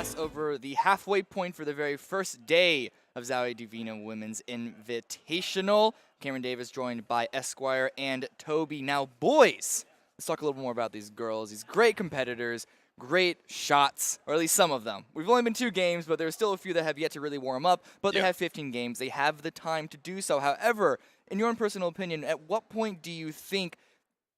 pass over the halfway point for the very first day of ZOWIE Divina Women's Invitational. Cameron Davis joined by Esquire and Toby. Now, boys, let's talk a little more about these girls. These great competitors, great shots, or at least some of them. We've only been 2 games, but there's still a few that have yet to really warm up, but they have 15 games. They have the time to do so. However, in your own personal opinion, at what point do you think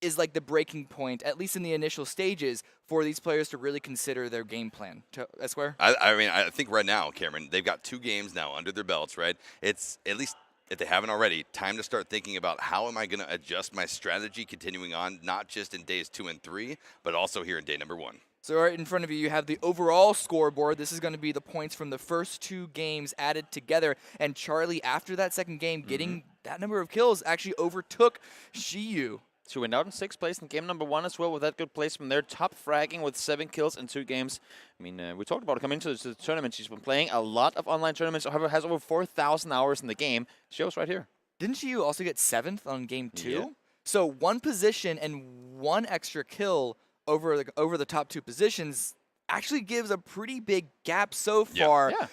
is like the breaking point, at least in the initial stages, for these players to really consider their game plan? Esquire? I mean, I think right now, Cameron, they've got 2 games now under their belts, right? It's at least, if they haven't already, time to start thinking about how am I going to adjust my strategy continuing on, not just in days 2 and 3, but also here in day number 1. So right in front of you, you have the overall scoreboard. This is going to be the points from the first 2 games added together. And Charlie, after that second game, getting that number of kills, actually overtook Shiyu. She went out in 6th place in game number 1 as well with that good place from there. Top fragging with 7 kills in 2 games. I mean, we talked about it coming into the tournament. She's been playing a lot of online tournaments. However, has over 4,000 hours in the game. Shows right here. Didn't Shiyu also get 7th on game 2? Yeah. So 1 position and 1 extra kill over the top 2 positions actually gives a pretty big gap so far. Yeah.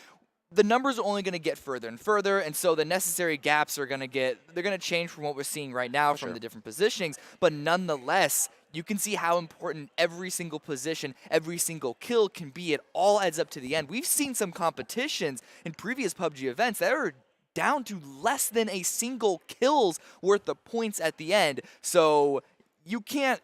The numbers are only going to get further and further, and so the necessary gaps are going to change from what we're seeing right now from the different positionings, but nonetheless, you can see how important every single position, every single kill can be. It all adds up to the end. We've seen some competitions in previous PUBG events that are down to less than a single kill's worth of points at the end, so you can't.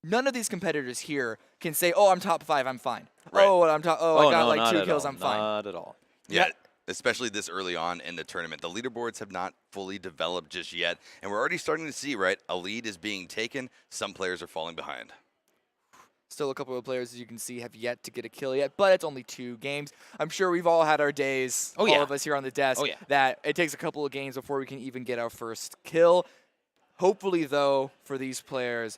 None of these competitors here can say, "Oh, I'm top 5, I'm fine." Right. Oh, I got like 2 kills, I'm fine. Not at all. Yeah, especially this early on in the tournament. The leaderboards have not fully developed just yet, and we're already starting to see, right, a lead is being taken. Some players are falling behind. Still a couple of players, as you can see, have yet to get a kill yet, but it's only 2 games. I'm sure we've all had our days, all of us here on the desk, that it takes a couple of games before we can even get our first kill. Hopefully, though, for these players,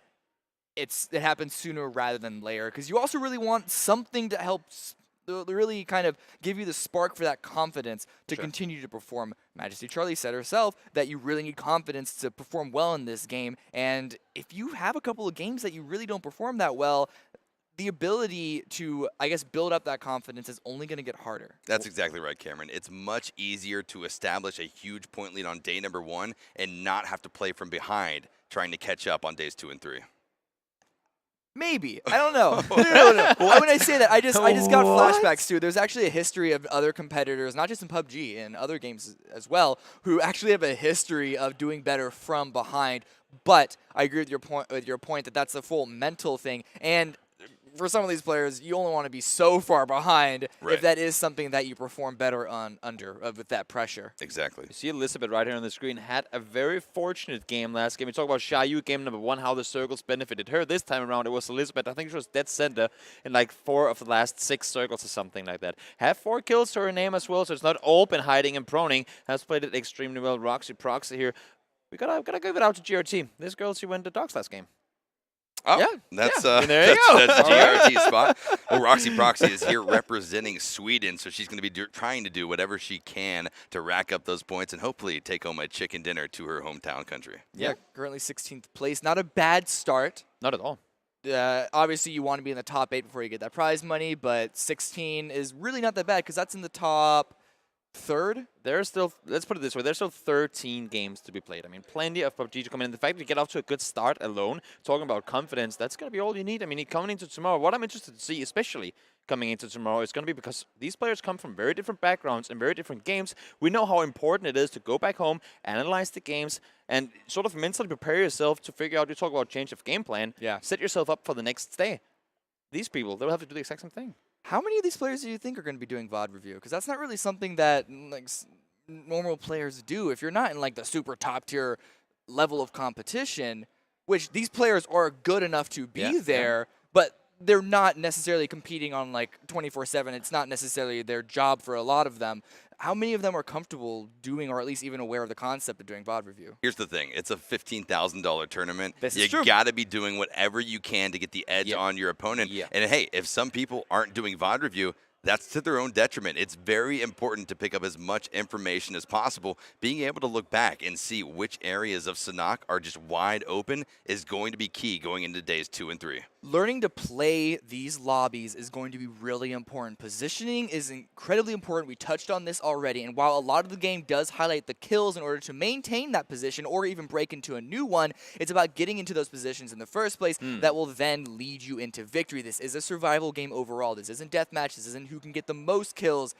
it happens sooner rather than later, because you also really want something to help really kind of give you the spark for that confidence to continue to perform. Majesty Charlie said herself that you really need confidence to perform well in this game, and if you have a couple of games that you really don't perform that well, the ability to, I guess, build up that confidence is only going to get harder. That's exactly right, Cameron. It's much easier to establish a huge point lead on day number 1 and not have to play from behind trying to catch up on days 2 and 3. Maybe. I don't know. No. When I say that, I just got flashbacks too. There's actually a history of other competitors, not just in PUBG, in other games as well, who actually have a history of doing better from behind. But I agree with your point that that's a full mental thing. And for some of these players, you only want to be so far behind if that is something that you perform better on with that pressure. Exactly. You see Elizabeth right here on the screen had a very fortunate game last game. We talk about Shiyu game number 1, how the circles benefited her. This time around, it was Elizabeth. I think she was dead center in like 4 of the last 6 circles or something like that. Have 4 kills to her name as well, so it's not all been hiding and proning. Has played it extremely well. Roxy Proxy here. We gotta give it out to GRT. This girl, she went to dogs last game. Oh, that's that's GRT's spot. Well, Roxy Proxy is here representing Sweden, so she's going to be trying to do whatever she can to rack up those points and hopefully take home a chicken dinner to her hometown country. Yeah, currently 16th place. Not a bad start. Not at all. Obviously, you want to be in the top 8 before you get that prize money, but 16 is really not that bad because that's in the top 3rd. There's still, let's put it this way, there's still 13 games to be played. I mean, plenty of PUBG to come in. The fact that you get off to a good start alone, talking about confidence, that's going to be all you need. I mean, coming into tomorrow, what I'm interested to see, especially coming into tomorrow, is going to be because these players come from very different backgrounds and very different games. We know how important it is to go back home, analyze the games, and sort of mentally prepare yourself to figure out, you talk about change of game plan, set yourself up for the next day. These people, they'll have to do the exact same thing. How many of these players do you think are going to be doing VOD review? Because that's not really something that like normal players do. If you're not in like the super top tier level of competition, which these players are good enough to be there, but they're not necessarily competing on like 24/7. It's not necessarily their job for a lot of them. How many of them are comfortable doing, or at least even aware of the concept of doing VOD review? Here's the thing. It's a $15,000 tournament. This is true. You got to be doing whatever you can to get the edge on your opponent. And hey, if some people aren't doing VOD review, that's to their own detriment. It's very important to pick up as much information as possible. Being able to look back and see which areas of Sanhok are just wide open is going to be key going into days 2 and 3. Learning to play these lobbies is going to be really important. Positioning is incredibly important. We touched on this already, and while a lot of the game does highlight the kills in order to maintain that position or even break into a new one, it's about getting into those positions in the first place that will then lead you into victory. This is a survival game overall. This isn't deathmatch. This isn't who can get the most kills.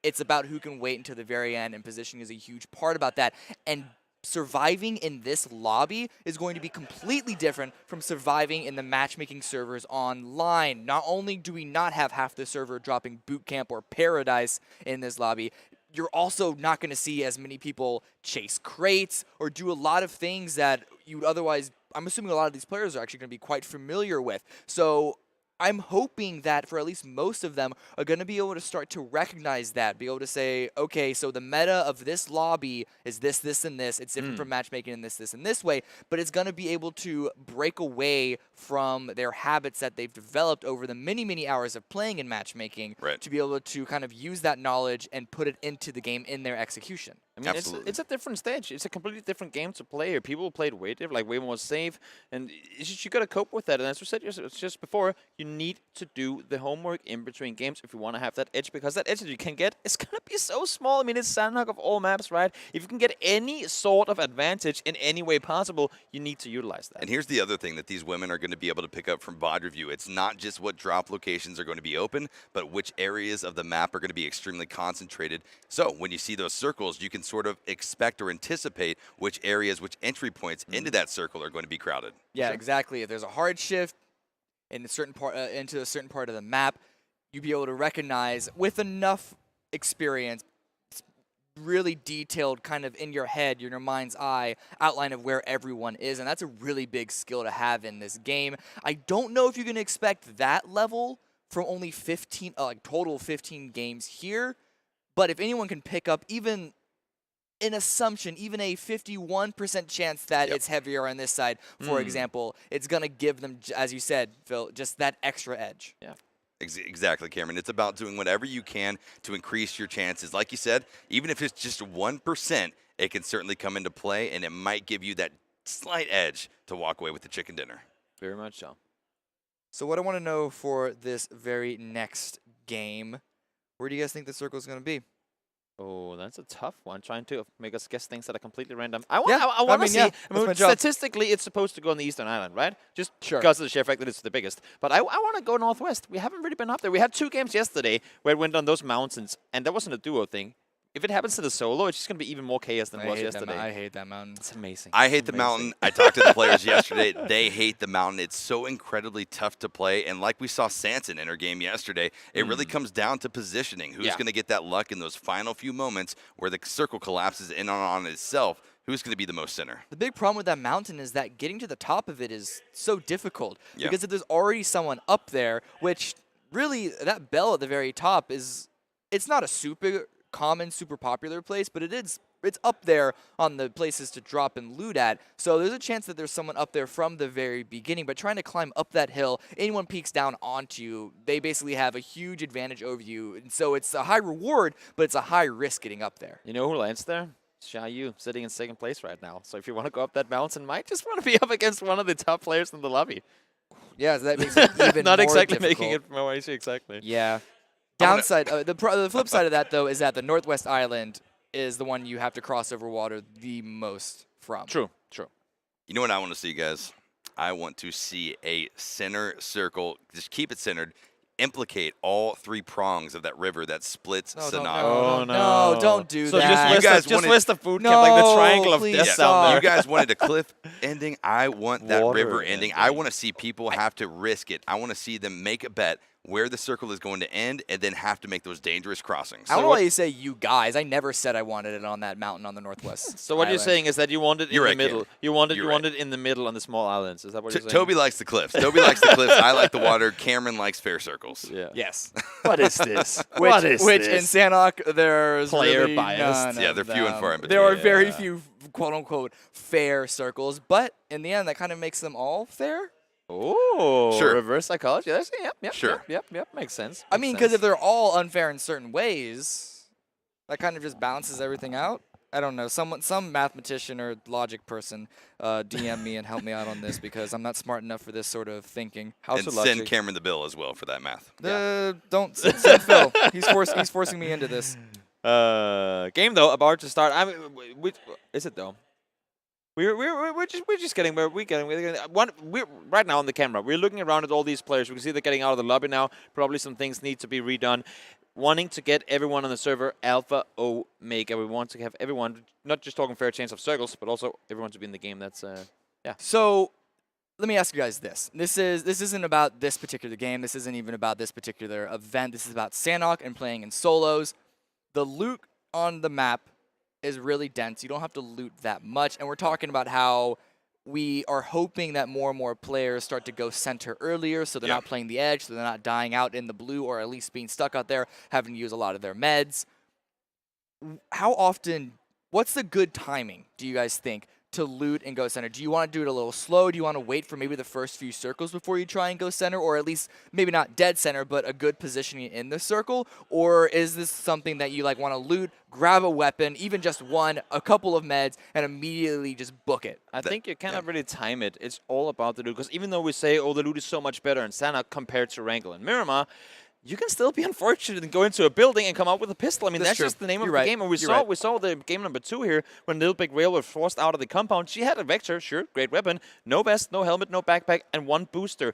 It's about who can wait until the very end, and positioning is a huge part about that. And surviving in this lobby is going to be completely different from surviving in the matchmaking servers online. Not only do we not have half the server dropping boot camp or paradise in this lobby, you're also not going to see as many people chase crates or do a lot of things that you'd otherwise, I'm assuming a lot of these players are actually going to be quite familiar with. So I'm hoping that for at least most of them are going to be able to start to recognize that, be able to say, okay, so the meta of this lobby is this, this, and this. It's different from matchmaking in this, this, and this way, but it's going to be able to break away from their habits that they've developed over the many, many hours of playing in matchmaking to be able to kind of use that knowledge and put it into the game in their execution. I mean, it's a different stage. It's a completely different game to play here. People played way different, like way more safe, and you got to cope with that. And as we said just before, you need to do the homework in between games if you want to have that edge, because that edge that you can get is going to be so small. I mean, it's Sanhok of all maps, right? If you can get any sort of advantage in any way possible, you need to utilize that. And here's the other thing that these women are going to be able to pick up from VOD review. It's not just what drop locations are going to be open, but which areas of the map are going to be extremely concentrated. So when you see those circles, you can sort of expect or anticipate which areas, which entry points into that circle are going to be crowded. Yeah, exactly. If there's a hard shift in a certain part into a certain part of the map, you'd be able to recognize with enough experience, really detailed kind of in your head, in your mind's eye, outline of where everyone is, and that's a really big skill to have in this game. I don't know if you can expect that level from only 15, like total 15 games here, but if anyone can pick up even an assumption, even a 51% chance that it's heavier on this side, for example, it's going to give them, as you said, Phil, just that extra edge. Yeah. Exactly, Cameron. It's about doing whatever you can to increase your chances. Like you said, even if it's just 1%, it can certainly come into play, and it might give you that slight edge to walk away with the chicken dinner. Very much so. So what I want to know for this very next game, where do you guys think the circle is going to be? Oh, that's a tough one. Trying to make us guess things that are completely random. I want to see. I mean, statistically, it's supposed to go on the Eastern Island, right? Just because of the sheer fact that it's the biggest. But I want to go Northwest. We haven't really been up there. We had 2 games yesterday where it went on those mountains, and that wasn't a duo thing. If it happens to the solo, it's just going to be even more chaos than it was yesterday. I hate that mountain. It's amazing. I hate the mountain. I talked to the players yesterday. They hate the mountain. It's so incredibly tough to play. And like we saw Sanson in her game yesterday, it really comes down to positioning. Who's going to get that luck in those final few moments where the circle collapses in on itself? Who's going to be the most center? The big problem with that mountain is that getting to the top of it is so difficult. Because if there's already someone up there, which really that bell at the very top is, it's not a super common, super popular place, but it's up there on the places to drop and loot at. So there's a chance that there's someone up there from the very beginning, but trying to climb up that hill, anyone peeks down onto you, they basically have a huge advantage over you. And so it's a high reward, but it's a high risk getting up there. You know who lands there? Xiaoyu, sitting in 2nd place right now. So if you want to go up that mountain, might just want to be up against one of the top players in the lobby. Yeah, so that makes it even Not more exactly difficult. making it more easy, exactly. Yeah. Downside, the flip side of that, though, is that the Northwest Island is the one you have to cross over water the most from. True. You know what I want to see, guys? I want to see a center circle. Just keep it centered. Implicate all 3 prongs of that river that splits Sanhok. No, don't do that. So just list the food camp, like the triangle of death down there. You guys wanted a cliff ending. I want that river ending. ending. I want to see people have to risk it. I want to see them make a bet where the circle is going to end and then have to make those dangerous crossings. I don't know why you say you guys. I never said I wanted it on that mountain on the Northwest. So what Island. you're saying is that you want it in the middle. Kid. You want it in the middle on the small islands. Is that what you're saying? Toby likes the cliffs. Toby likes the cliffs. I like the water. Cameron likes fair circles. Yeah. Yes. What is this? Which in Sanhok, there's player really biased. none Yeah, of they're few and them. far in between. There are very few quote-unquote fair circles, but in the end, that kind of makes them all fair. Oh, sure. Reverse psychology. That's, Sure. Yep. Makes sense. I mean, because if they're all unfair in certain ways, that kind of just balances everything out. I don't know. Some mathematician or logic person DM me and help me out on this because I'm not smart enough for this sort of thinking. And send Cameron the bill as well for that math. Don't send Phil. He's forcing me into this. Game though about to start. I mean, is it though? We're just getting we're right now on the camera. We're looking around at all these players. We can see they're getting out of the lobby now. Probably some things need to be redone. Wanting to get everyone on the server Alpha Omega. We want to have everyone, not just talking fair chance of circles, but also everyone to be in the game. That's yeah. So let me ask you guys this. This isn't about this particular game. This isn't even about this particular event. This is about Sanhok and playing in solos. The loot on the map is really dense. You don't have to loot that much. And we're talking about how we are hoping that more and more players start to go center earlier so they're not playing the edge, so they're not dying out in the blue or at least being stuck out there, having to use a lot of their meds. How often, what's the good timing, do you guys think, to loot and go center? Do you want to do it a little slow? Do you want to wait for maybe the first few circles before you try and go center? Or at least maybe not dead center, but a good positioning in the circle? Or is this something that you like want to loot, grab a weapon, even just one, a couple of meds, and immediately just book it? I think you cannot really time it. It's all about the loot. Because even though we say, oh, the loot is so much better in Sanhok compared to Wrangle and Miramar, you can still be unfortunate and go into a building and come out with a pistol. I mean, that's just the name of the game. And we saw the game number 2 here when Little Big Whale was forced out of the compound. She had a Vector, sure, great weapon. No vest, no helmet, no backpack, and 1 booster.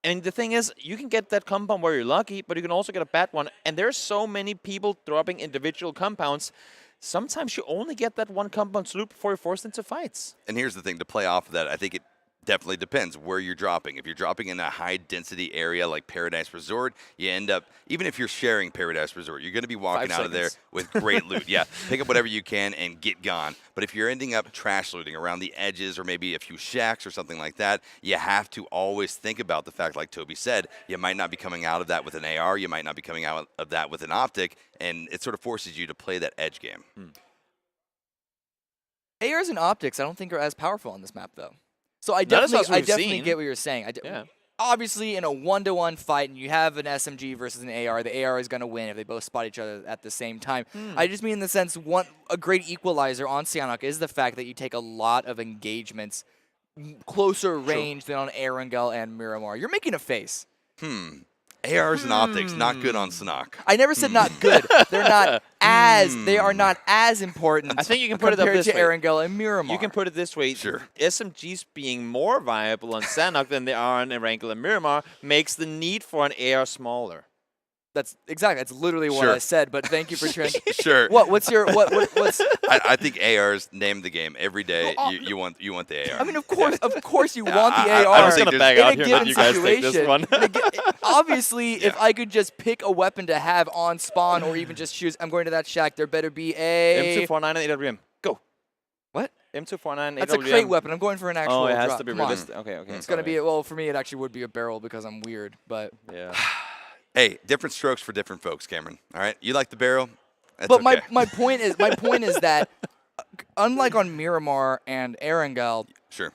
And the thing is, you can get that compound where you're lucky, but you can also get a bad one. And there's so many people dropping individual compounds. Sometimes you only get that 1 compound salute before you're forced into fights. And here's the thing, to play off of that, I think it definitely depends where you're dropping. If you're dropping in a high-density area like Paradise Resort, you end up, even if you're sharing Paradise Resort, you're going to be walking out of there with great loot. Yeah, pick up whatever you can and get gone. But if you're ending up trash looting around the edges or maybe a few shacks or something like that, you have to always think about the fact, like Toby said, you might not be coming out of that with an AR, you might not be coming out of that with an optic, and it sort of forces you to play that edge game. ARs and optics I don't think are as powerful on this map, though. So I definitely get what you're saying. Obviously, in a 1-to-1 fight, and you have an SMG versus an AR, the AR is going to win if they both spot each other at the same time. I just mean in the sense, a great equalizer on Sanhok is the fact that you take a lot of engagements closer range than on Erangel and Miramar. You're making a face. ARs and optics, not good on Sanhok. I never said not good. They're not they are not as important. I think you can put it up this way. Compared to Erangel and Miramar. You can put it this way. Sure. SMGs being more viable on Sanhok than they are on Erangel and Miramar makes the need for an AR smaller. That's exactly. That's literally what I said. But thank you for trying. Sure. What's I think ARs name the game every day. You want the AR. I mean, of course, you want the AR. I was gonna bag out here that you guys take this one. Obviously, if I could just pick a weapon to have on spawn, or even just choose, I'm going to that shack. There better be a M249 and AWM. Go. What? M249 AWM. That's a crate weapon. I'm going for an actual. Oh, it has drop. to be Come realistic. on. Okay. It's gonna be well for me. It actually would be a barrel because I'm weird, but yeah. Hey, different strokes for different folks, Cameron. All right, you like the barrel? That's but okay. my point is that unlike on Miramar and Erangel, sure,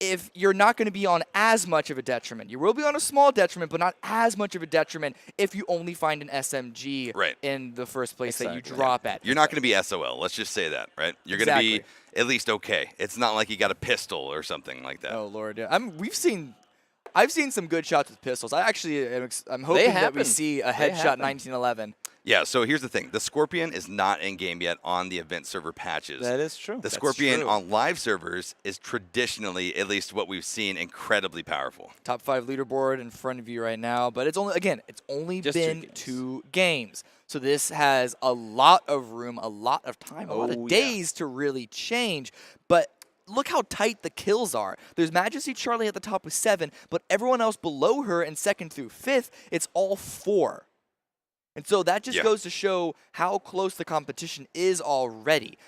if you're not going to be on as much of a detriment, you will be on a small detriment, but not as much of a detriment if you only find an SMG in the first place that you drop at. You're not going to be SOL. Let's just say that, right? You're going to be at least okay. It's not like you got a pistol or something like that. Oh Lord, yeah. I've seen some good shots with pistols. I'm hoping that we see a headshot 1911. Yeah, so here's the thing. The Scorpion is not in-game yet on the event server patches. That is true. The Scorpion on live servers is traditionally, at least what we've seen, incredibly powerful. Top 5 leaderboard in front of you right now, but it's only just been 2 games. So this has a lot of room, a lot of time, a lot of days to really change. But look how tight the kills are. There's Majesty Charlie at the top with 7, but everyone else below her in 2nd through 5th, it's all 4. And so that just goes to show how close the competition is already.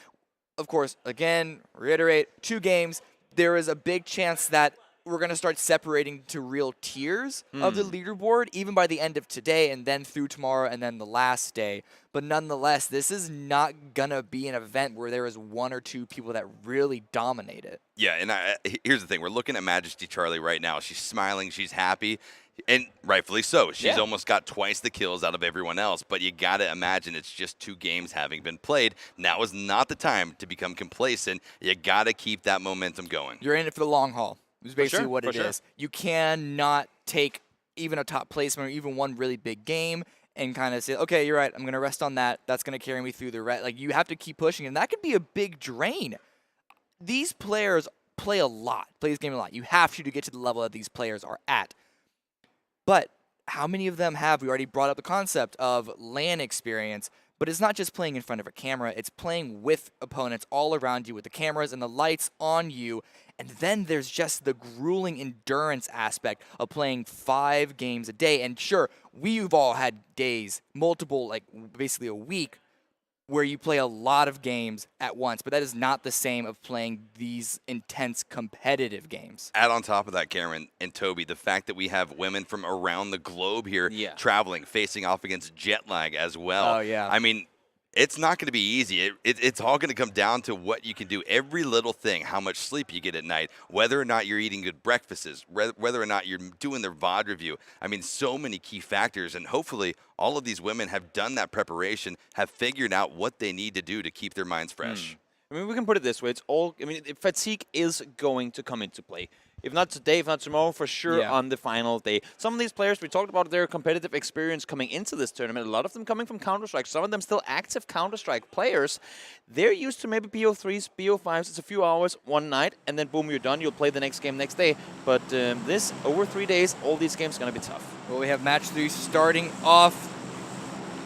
Of course, again, reiterate, 2 games. There is a big chance that we're going to start separating to real tiers of the leaderboard, even by the end of today and then through tomorrow and then the last day. But nonetheless, this is not going to be an event where there is 1 or 2 people that really dominate it. Yeah, and here's the thing. We're looking at Majesty Charlie right now. She's smiling. She's happy. And rightfully so. She's almost got twice the kills out of everyone else. But you got to imagine it's just 2 games having been played. Now is not the time to become complacent. You got to keep that momentum going. You're in it for the long haul. Is basically what it is. You cannot take even a top placement or even one really big game and kind of say, okay, you're right, I'm going to rest on that. That's going to carry me through the rest. Like, you have to keep pushing, and that could be a big drain. These players play this game a lot. You have to get to the level that these players are at. But how many of them have, we already brought up the concept of LAN experience, but it's not just playing in front of a camera, it's playing with opponents all around you with the cameras and the lights on you. And then there's just the grueling endurance aspect of playing 5 games a day. And sure, we've all had days, multiple, like basically a week, where you play a lot of games at once, but that is not the same of playing these intense competitive games. Add on top of that, Cameron and Toby, the fact that we have women from around the globe here traveling, facing off against jet lag as well. Oh, yeah. I mean, it's not going to be easy. It's all going to come down to what you can do. Every little thing, how much sleep you get at night, whether or not you're eating good breakfasts, whether or not you're doing their VOD review. I mean, so many key factors, and hopefully all of these women have done that preparation, have figured out what they need to do to keep their minds fresh. I mean, we can put it this way. It's all. I mean, fatigue is going to come into play. If not today, if not tomorrow, for sure on the final day. Some of these players, we talked about their competitive experience coming into this tournament. A lot of them coming from Counter-Strike. Some of them still active Counter-Strike players. They're used to maybe BO3s, BO5s. It's a few hours, one night, and then boom, you're done. You'll play the next game next day. But this, over 3 days, all these games are going to be tough. Well, we have match 3 starting off.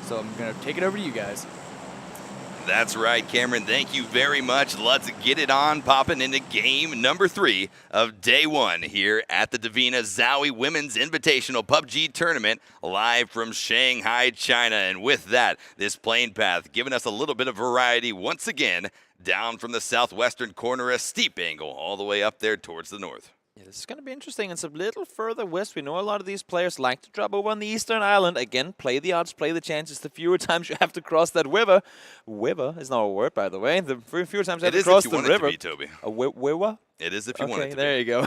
So I'm going to take it over to you guys. That's right, Cameron. Thank you very much. Let's get it on, popping into game number 3 of day 1 here at the Divina ZOWIE Women's Invitational PUBG Tournament, live from Shanghai, China. And with that, this plane path giving us a little bit of variety once again, down from the southwestern corner, a steep angle all the way up there towards the north. Yeah, this is going to be interesting. It's a little further west. We know a lot of these players like to drop over on the eastern island. Again, play the odds, play the chances. The fewer times you have to cross that river. River is not a word, by the way. The fewer times you have to cross the river. It is if you want it to be, Toby. A river? It is if you want it to be. Okay, there you go.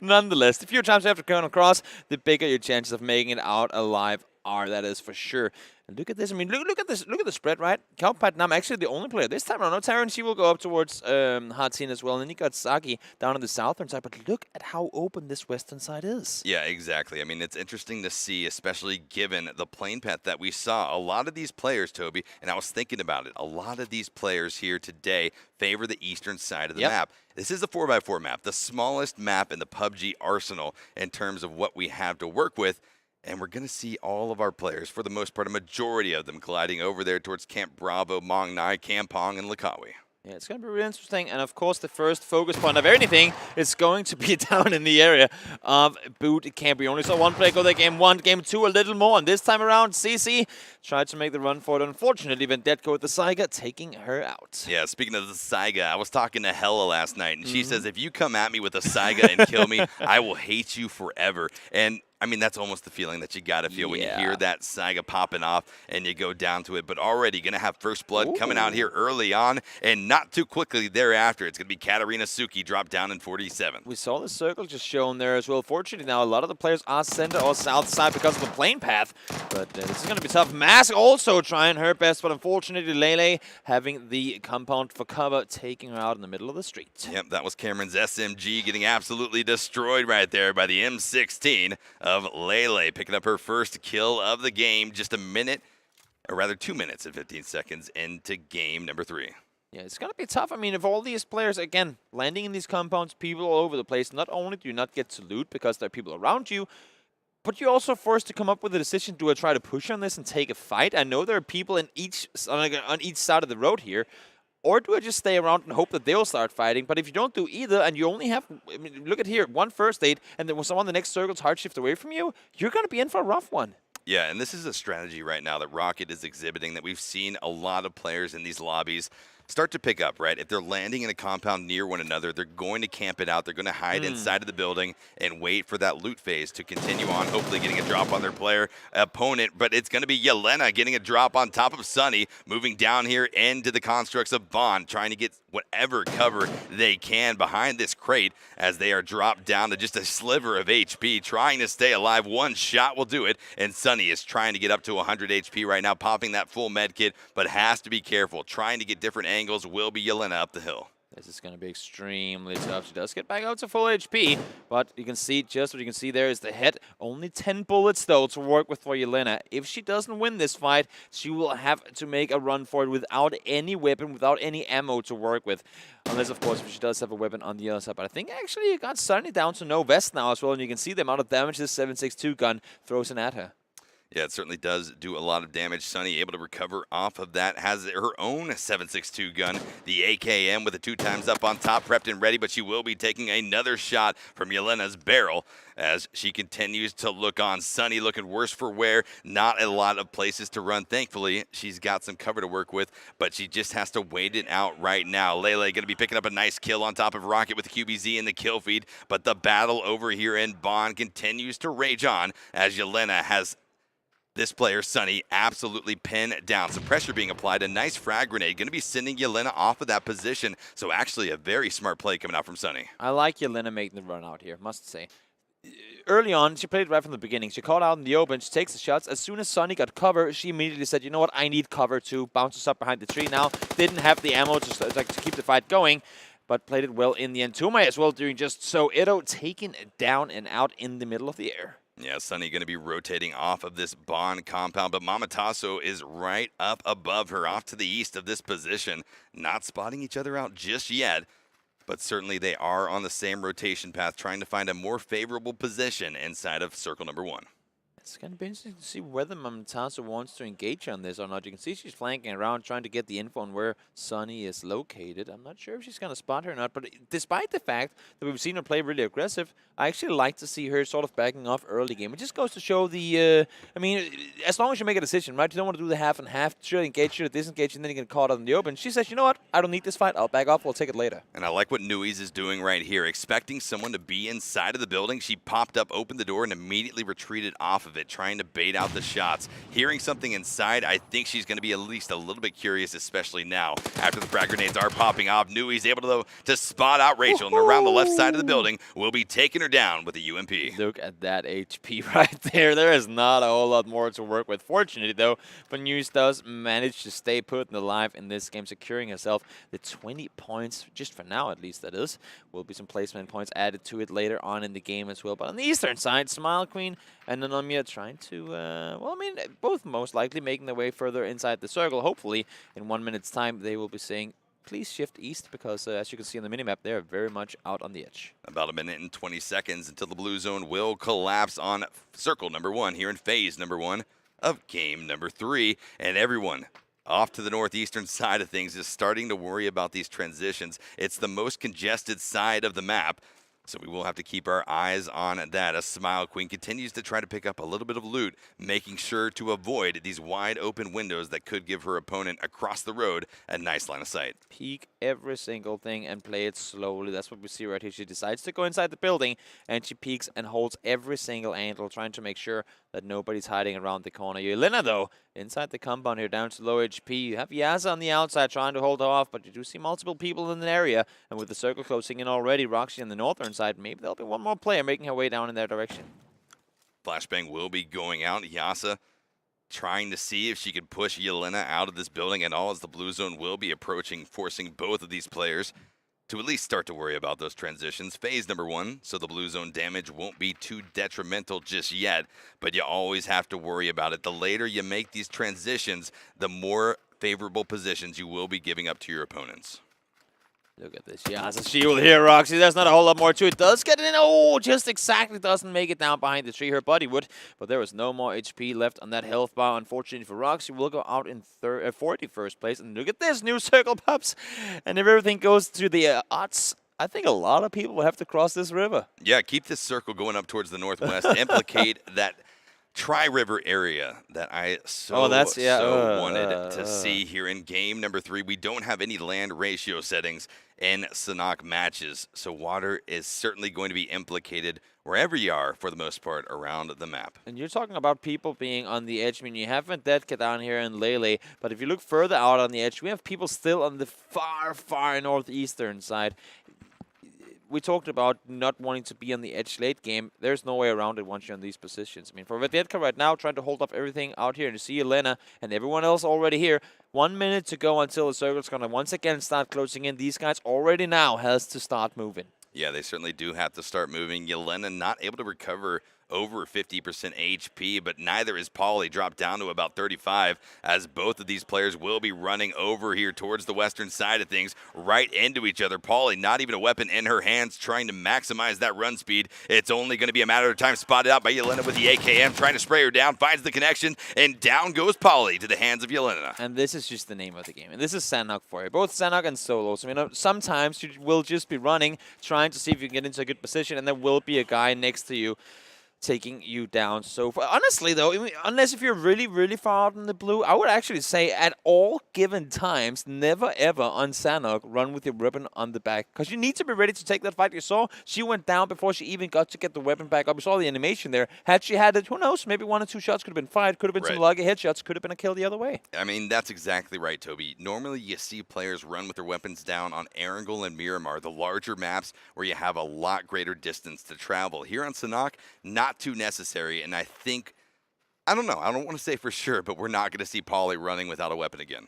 Nonetheless, the fewer times you have to come across, the bigger your chances of making it out alive are. That is for sure. And look at this. I mean, look at this. Look at the spread, right? Kalpatnam actually the only player this time around. No, Tyron, she will go up towards Hatin as well. And then you got Saki down on the southern side. But look at how open this western side is. Yeah, exactly. I mean, it's interesting to see, especially given the plane path that we saw. A lot of these players, Toby, and I was thinking about it, a lot of these players here today favor the eastern side of the map. This is a 4x4 map, the smallest map in the PUBG arsenal in terms of what we have to work with. And we're going to see all of our players, for the most part, a majority of them gliding over there towards Camp Bravo, Mong Nai, Kampong, and Lakawi. Yeah, it's going to be really interesting. And, of course, the first focus point of anything is going to be down in the area of boot camp. We only saw one player go there game 1, game 2 a little more. And this time around, CC tried to make the run for it. Unfortunately, Vendetko with the Saiga taking her out. Yeah, speaking of the Saiga, I was talking to Hella last night, and she says, if you come at me with a Saiga and kill me, I will hate you forever. And I mean, that's almost the feeling that you got to feel when you hear that Saiga popping off and you go down to it. But already going to have first blood coming out here early on, and not too quickly thereafter. It's going to be Katarina Suki dropped down in 47. We saw the circle just shown there as well. Fortunately, now a lot of the players are center or south side because of the plane path. But this is going to be tough. Mask also trying her best, but unfortunately, Lele having the compound for cover, taking her out in the middle of the street. Yep, that was Cameron's SMG getting absolutely destroyed right there by the M16 of Lele, picking up her first kill of the game, just a minute, or rather 2 minutes and 15 seconds into game number 3. Yeah, it's going to be tough. I mean, if all these players, again, landing in these compounds, people all over the place, not only do you not get to loot because there are people around you, but you're also forced to come up with a decision. Do I try to push on this and take a fight? I know there are people on each side of the road here. Or do I just stay around and hope that they'll start fighting? But if you don't do either, and you only have, I mean, look at here, one first aid, and then when someone the next circle's hard shift away from you, you're going to be in for a rough one. Yeah, and this is a strategy right now that Rocket is exhibiting that we've seen a lot of players in these lobbies start to pick up, right? If they're landing in a compound near one another, they're going to camp it out. They're going to hide inside of the building and wait for that loot phase to continue on, hopefully getting a drop on their player opponent. But it's going to be Yelena getting a drop on top of Sunny, moving down here into the constructs of Bond, trying to get whatever cover they can behind this crate as they are dropped down to just a sliver of HP, trying to stay alive. One shot will do it, and Sunny is trying to get up to 100 HP right now, popping that full med kit, but has to be careful. Trying to get different angles will be Yelena up the hill. This is going to be extremely tough. She does get back out to full HP, but you can see just what you can see there is the head. Only 10 bullets, though, to work with for Yelena. If she doesn't win this fight, she will have to make a run for it without any weapon, without any ammo to work with. Unless, of course, if she does have a weapon on the other side. But I think actually you got Sunny down to no vest now as well, and you can see the amount of damage this 7.62 gun throws in at her. Yeah, it certainly does do a lot of damage. Sunny able to recover off of that. Has her own 7.62 gun, the AKM with the 2x up on top, prepped and ready, but she will be taking another shot from Yelena's barrel as she continues to look on. Sunny looking worse for wear. Not a lot of places to run. Thankfully, she's got some cover to work with, but she just has to wait it out right now. Lele going to be picking up a nice kill on top of Rocket with the QBZ in the kill feed, but the battle over here in Bond continues to rage on as Yelena has this player, Sunny, absolutely pinned down. Some pressure being applied. A nice frag grenade. Going to be sending Yelena off of that position. So actually a very smart play coming out from Sunny. I like Yelena making the run out here, must say. Early on, she played right from the beginning. She caught out in the open. She takes the shots. As soon as Sunny got cover, she immediately said, you know what, I need cover too. Bounces up behind the tree now. Didn't have the ammo to keep the fight going, but played it well in the end. Tumai as well doing just so. Edo taken down and out in the middle of the air. Yeah, Sunny going to be rotating off of this Bond compound, but Mamataso is right up above her, off to the east of this position. Not spotting each other out just yet, but certainly they are on the same rotation path, trying to find a more favorable position inside of circle number 1. It's going to be interesting to see whether Mamataso wants to engage on this or not. You can see she's flanking around, trying to get the info on where Sunny is located. I'm not sure if she's going to spot her or not, but despite the fact that we've seen her play really aggressive, I actually like to see her sort of backing off early game. It just goes to show the, I mean, as long as you make a decision, right? You don't want to do the half and half. Should engage, should disengage, and then you get caught out in the open. She says, you know what? I don't need this fight. I'll back off. We'll take it later. And I like what Nui's is doing right here. Expecting someone to be inside of the building, she popped up, opened the door, and immediately retreated off of it, trying to bait out the shots. Hearing something inside, I think she's going to be at least a little bit curious, especially now after the frag grenades are popping off. Nui's able to, though, to spot out Rachel, and around the left side of the building will be taking her down with a UMP. Look at that HP right there. There is not a whole lot more to work with. Fortunately, though, News does manage to stay put and alive in this game, securing herself the 20 points, just for now at least, that is. Will be some placement points added to it later on in the game as well. But on the eastern side, Smile Queen and Nanomia trying to, well, I mean, both most likely making their way further inside the circle. Hopefully, in 1 minute's time, they will be saying, please shift east, because as you can see on the minimap, they're very much out on the edge. About a minute and 20 seconds until the blue zone will collapse on circle number 1 here in phase number 1 of game number 3. And everyone off to the northeastern side of things is starting to worry about these transitions. It's the most congested side of the map, so we will have to keep our eyes on that. A Smile Queen continues to try to pick up a little bit of loot, making sure to avoid these wide open windows that could give her opponent across the road a nice line of sight. Peek every single thing and play it slowly. That's what we see right here. She decides to go inside the building, and she peeks and holds every single angle, trying to make sure that nobody's hiding around the corner. Yelena, though, inside the compound here, down to low HP. You have Yaza on the outside trying to hold her off, but you do see multiple people in the area. And with the circle closing in already, Roxy on the northern side, maybe there'll be one more player making her way down in their direction. Flashbang will be going out. Yasa trying to see if she could push Yelena out of this building at all, as the blue zone will be approaching, forcing both of these players to at least start to worry about those transitions. Phase number 1, so the blue zone damage won't be too detrimental just yet, but you always have to worry about it. The later you make these transitions, the more favorable positions you will be giving up to your opponents. Look at this. Yeah, it's a shield here, Roxy. There's not a whole lot more to it. Does get it in. Oh, just exactly doesn't make it down behind the tree. Her buddy would, but there was no more HP left on that health bar. Unfortunately for Roxy, will go out in 41st place. And look at this, new circle pops. And if everything goes to the odds, I think a lot of people will have to cross this river. Yeah, keep this circle going up towards the northwest. Implicate that Tri-River area that I so wanted to see here in game number 3. We don't have any land ratio settings in Sanhok matches, so water is certainly going to be implicated wherever you are for the most part around the map. And you're talking about people being on the edge. I mean, you have Vendetka down here in Lele, but if you look further out on the edge, we have people still on the far northeastern side. We talked about not wanting to be on the edge late game. There's no way around it once you're in these positions. I mean, for Vendetka right now, trying to hold up everything out here, and you see Elena and everyone else already here. 1 minute to go until the circle's going to once again start closing in. These guys already now has to start moving. Yeah, they certainly do have to start moving. Yelena not able to recover over 50% HP, but neither is Polly, dropped down to about 35, as both of these players will be running over here towards the western side of things, right into each other. Polly, not even a weapon in her hands, trying to maximize that run speed. It's only going to be a matter of time. Spotted out by Yelena with the AKM, trying to spray her down, finds the connection, and down goes Polly to the hands of Yelena. And this is just the name of the game, and this is Sanhok for you. Both Sanhok and solos. I mean, sometimes you will just be running, trying to see if you can get into a good position, and there will be a guy next to you taking you down so far. Honestly, though, I mean, unless if you're really, really far out in the blue, I would actually say at all given times, never ever on Sanhok run with your weapon on the back, because you need to be ready to take that fight. You saw she went down before she even got to get the weapon back up. You saw the animation there. Had she had it, who knows, maybe 1 or 2 shots could have been fired, could have been some lucky headshots, could have been a kill the other way. I mean, that's exactly right, Toby. Normally you see players run with their weapons down on Erangel and Miramar, the larger maps where you have a lot greater distance to travel. Here on Sanhok, not too necessary, and I think, I don't know, I don't want to say for sure, but we're not going to see Polly running without a weapon again.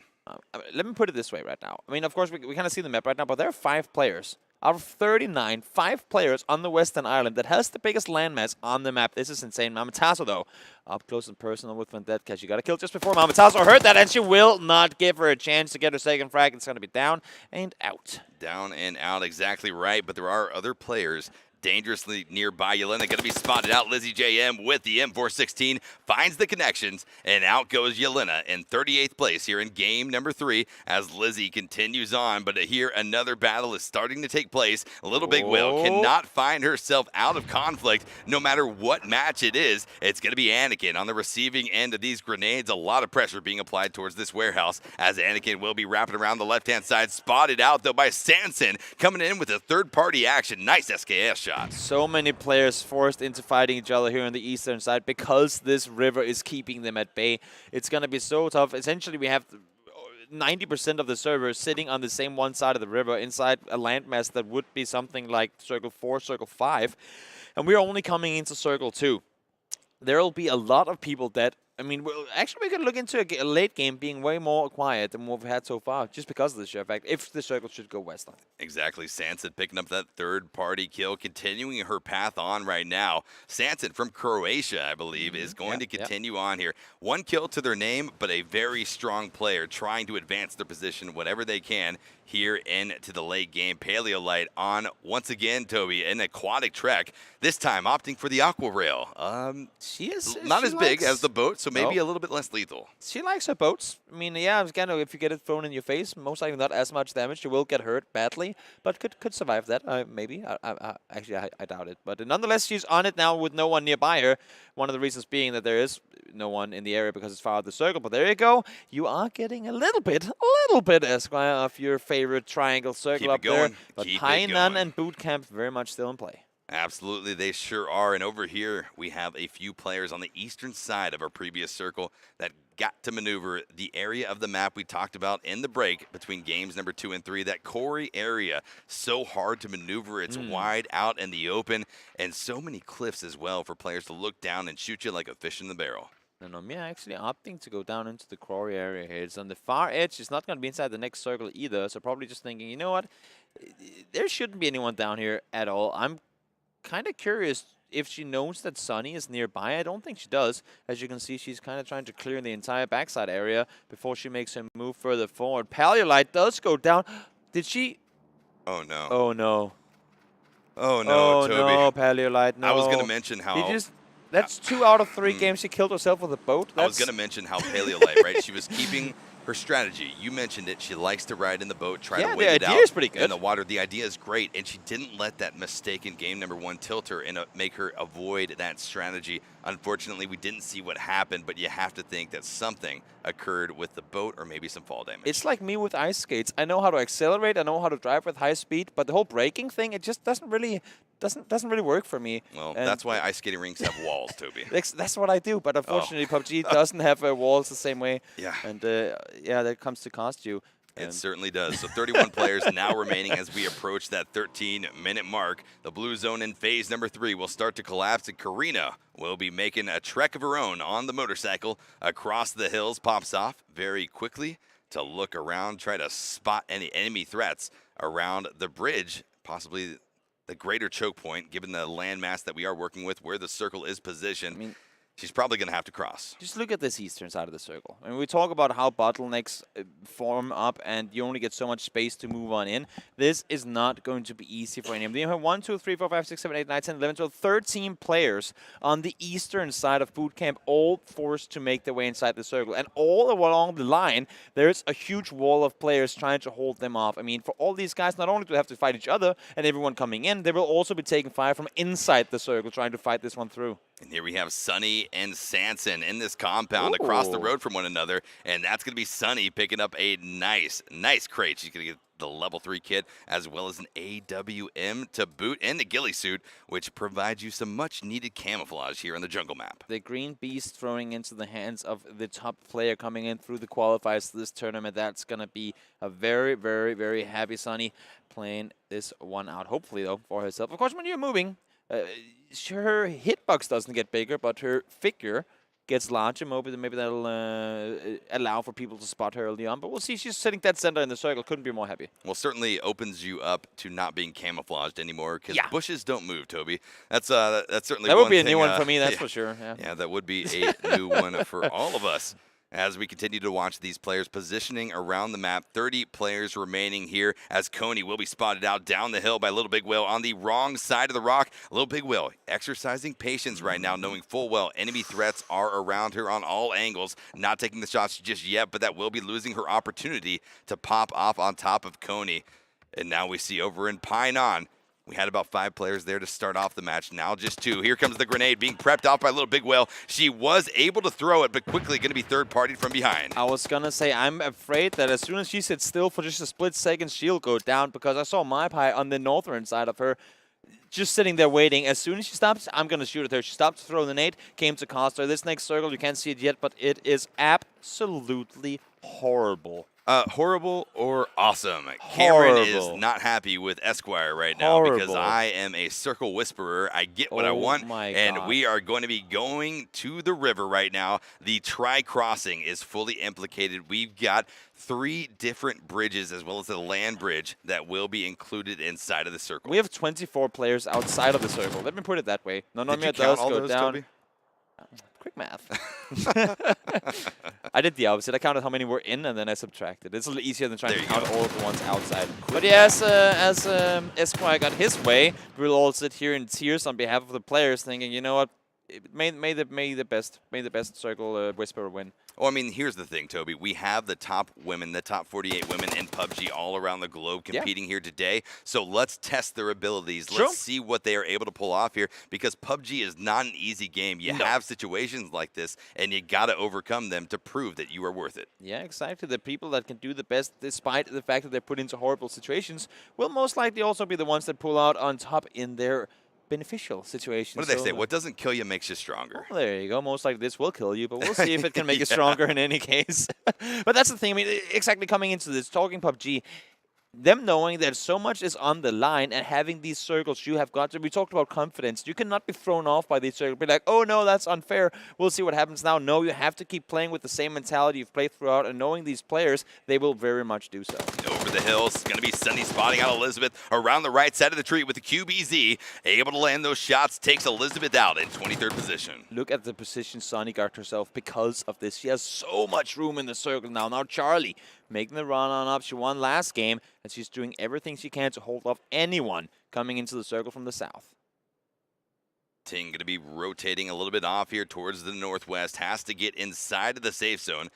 Let me put it this way right now. I mean, of course, we kind of see the map right now, but there are 5 players. Out of 39, 5 players on the Western Island that has the biggest landmass on the map. This is insane. Mamatazo, though, up close and personal with Vendetka. She got a kill just before Mamatazo heard that, and she will not give her a chance to get her second frag. It's going to be down and out. Down and out, exactly right, but there are other players dangerously nearby. Yelena going to be spotted out. Lizzie JM with the M416 finds the connections, and out goes Yelena in 38th place here in game number 3 as Lizzie continues on. But here another battle is starting to take place. Little Big Will cannot find herself out of conflict no matter what match it is. It's going to be Anakin on the receiving end of these grenades. A lot of pressure being applied towards this warehouse as Anakin will be wrapping around the left-hand side. Spotted out, though, by Sanson coming in with a third-party action. Nice SKS shot. So many players forced into fighting each other here on the eastern side because this river is keeping them at bay. It's going to be so tough. Essentially, we have 90% of the servers sitting on the same one side of the river inside a landmass that would be something like Circle 4, Circle 5. And we're only coming into Circle 2. There will be a lot of people that, I mean, actually we could look into a late game being way more quiet than what we've had so far, just because of the sheer fact, if the circle should go west. Exactly. Sanson picking up that third-party kill, continuing her path on right now. Sanson from Croatia, I believe, is going to continue on here. 1 kill to their name, but a very strong player trying to advance their position whatever they can here into the late game. Paleolite on once again, Toby, an aquatic trek, this time opting for the aqua rail. She is not as big as the boat, so maybe a little bit less lethal. She likes her boats. I mean, yeah, again, if you get it thrown in your face, most likely not as much damage. You will get hurt badly, but could survive that. Maybe. Actually, I doubt it. But nonetheless, she's on it now with no one nearby her. One of the reasons being that there is no one in the area because it's far out the circle. But there you go. You are getting a little bit, Esquire, of your favorite triangle circle up there. But Hainan and Bootcamp very much still in play. Absolutely, they sure are. And over here, we have a few players on the eastern side of our previous circle that got to maneuver the area of the map we talked about in the break between games number 2 and 3. That Corey area, so hard to maneuver. It's wide out in the open, and so many cliffs as well for players to look down and shoot you like a fish in the barrel. And Mia actually opting to go down into the quarry area here. It's on the far edge. It's not going to be inside the next circle either. So probably just thinking, you know what? There shouldn't be anyone down here at all. I'm kind of curious if she knows that Sunny is nearby. I don't think she does. As you can see, she's kind of trying to clear the entire backside area before she makes her move further forward. Paleolite does go down. Did she? Oh, no. Oh, no. Oh, no, Toby. No, Paleolite, no. I was going to mention how... That's 2 out of 3 games she killed herself with a boat. I was going to mention how Paleolite, right? She was keeping Her strategy, you mentioned it. She likes to ride in the boat, try to wait it out. The idea is pretty good. In the water. The idea is great, and she didn't let that mistake in game number 1 tilt her and make her avoid that strategy. Unfortunately, we didn't see what happened, but you have to think that something occurred with the boat or maybe some fall damage. It's like me with ice skates. I know how to accelerate, I know how to drive with high speed, but the whole braking thing, it just doesn't really work for me. Well, and that's why ice skating rinks have walls, Toby. That's what I do, but unfortunately PUBG doesn't have walls the same way. Yeah. And yeah, that comes to cost you. It certainly does. So 31 players now remaining as we approach that 13-minute mark. The blue zone in phase number 3 will start to collapse, and Karina will be making a trek of her own on the motorcycle across the hills. Pops off very quickly to look around, try to spot any enemy threats around the bridge, possibly the greater choke point, given the landmass that we are working with, where the circle is positioned. I mean, she's probably going to have to cross. Just look at this eastern side of the circle. I mean, we talk about how bottlenecks form up and you only get so much space to move on in. This is not going to be easy for any of them. You have 1, 2, 3, 4, 5, 6, 7, 8, 9, 10, 11, 12, 13 players on the eastern side of boot camp, all forced to make their way inside the circle. And all along the line, there's a huge wall of players trying to hold them off. I mean, for all these guys, not only do they have to fight each other and everyone coming in, they will also be taking fire from inside the circle, trying to fight this one through. And here we have Sunny and Sanson in this compound across the road from one another. And that's going to be Sunny picking up a nice crate. She's going to get the level 3 kit as well as an AWM to boot and the ghillie suit, which provides you some much needed camouflage here on the jungle map. The green beast throwing into the hands of the top player coming in through the qualifiers to this tournament. That's going to be a very, very, very happy Sunny playing this one out, hopefully, though, for herself. Of course, when you're moving, her hitbox doesn't get bigger, but her figure gets larger. Maybe that'll allow for people to spot her early on. But we'll see. She's sitting dead center in the circle. Couldn't be more happy. Well, certainly opens you up to not being camouflaged anymore because bushes don't move, Toby. That's certainly that would be a thing, new one for me. That's for sure. Yeah, that would be a new one for all of us. As we continue to watch these players positioning around the map, 30 players remaining here as Coney will be spotted out down the hill by Little Big Will on the wrong side of the rock. Little Big Will exercising patience right now, knowing full well enemy threats are around her on all angles. Not taking the shots just yet, but that will be losing her opportunity to pop off on top of Coney. And now we see over in Painan, we had about 5 players there to start off the match. Now just 2. Here comes the grenade being prepped off by Little Big Will. She was able to throw it, but quickly going to be third-partied from behind. I was going to say, I'm afraid that as soon as she sits still for just a split second, she'll go down, because I saw MyPie on the northern side of her just sitting there waiting. As soon as she stops, I'm going to shoot at her. She stopped to throw the nade, came to cost her. This next circle, you can't see it yet, but it is absolutely horrible. Horrible or awesome? Cameron is not happy with Esquire right now because I am a circle whisperer. I get what I want, and we are going to be going to the river right now. The tri-crossing is fully implicated. We've got 3 different bridges as well as the land bridge that will be included inside of the circle. We have 24 players outside of the circle. Let me put it that way. None of them does go those, down. Toby? Quick math. I did the opposite. I counted how many were in, and then I subtracted. It's a little easier than trying to count all of the ones outside. But yeah, as Esquire got his way, we'll all sit here in tears on behalf of the players, thinking, you know what, may the best circle whisperer win. Well, I mean, here's the thing, Toby. We have the top women, the top 48 women in PUBG all around the globe competing here today. So let's test their abilities. Let's see what they are able to pull off here, because PUBG is not an easy game. You have situations like this, and you got to overcome them to prove that you are worth it. Yeah, exactly. The people that can do the best, despite the fact that they're put into horrible situations, will most likely also be the ones that pull out on top in their beneficial situation. What do they say? What doesn't kill you makes you stronger. Well, there you go. Most likely this will kill you, but we'll see if it can make you stronger in any case. But that's the thing. I mean, exactly coming into this, talking PUBG, them knowing that so much is on the line and having these circles, you have got to, we talked about confidence. You cannot be thrown off by these circles. Be like, oh no, that's unfair. We'll see what happens now. No, you have to keep playing with the same mentality you've played throughout, and knowing these players, they will very much do so. Over the hills, it's going to be Sunny spotting out Elizabeth around the right side of the tree with the QBZ. Able to land those shots, takes Elizabeth out in 23rd position. Look at the position Sunny got herself because of this. She has so much room in the circle now. Now Charlie making the run on up. She won last game, and she's doing everything she can to hold off anyone coming into the circle from the south. Ting going to be rotating a little bit off here towards the northwest. Has to get inside of the safe zone.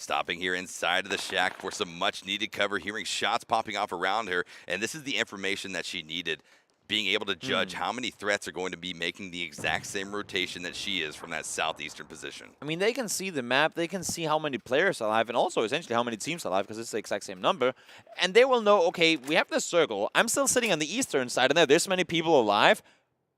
Stopping here inside of the shack for some much-needed cover, hearing shots popping off around her, and this is the information that she needed. Being able to judge how many threats are going to be making the exact same rotation that she is from that southeastern position. I mean, they can see the map, they can see how many players are alive, and also essentially how many teams are alive, because it's the exact same number. And they will know, okay, we have this circle. I'm still sitting on the eastern side, and there's this many people alive.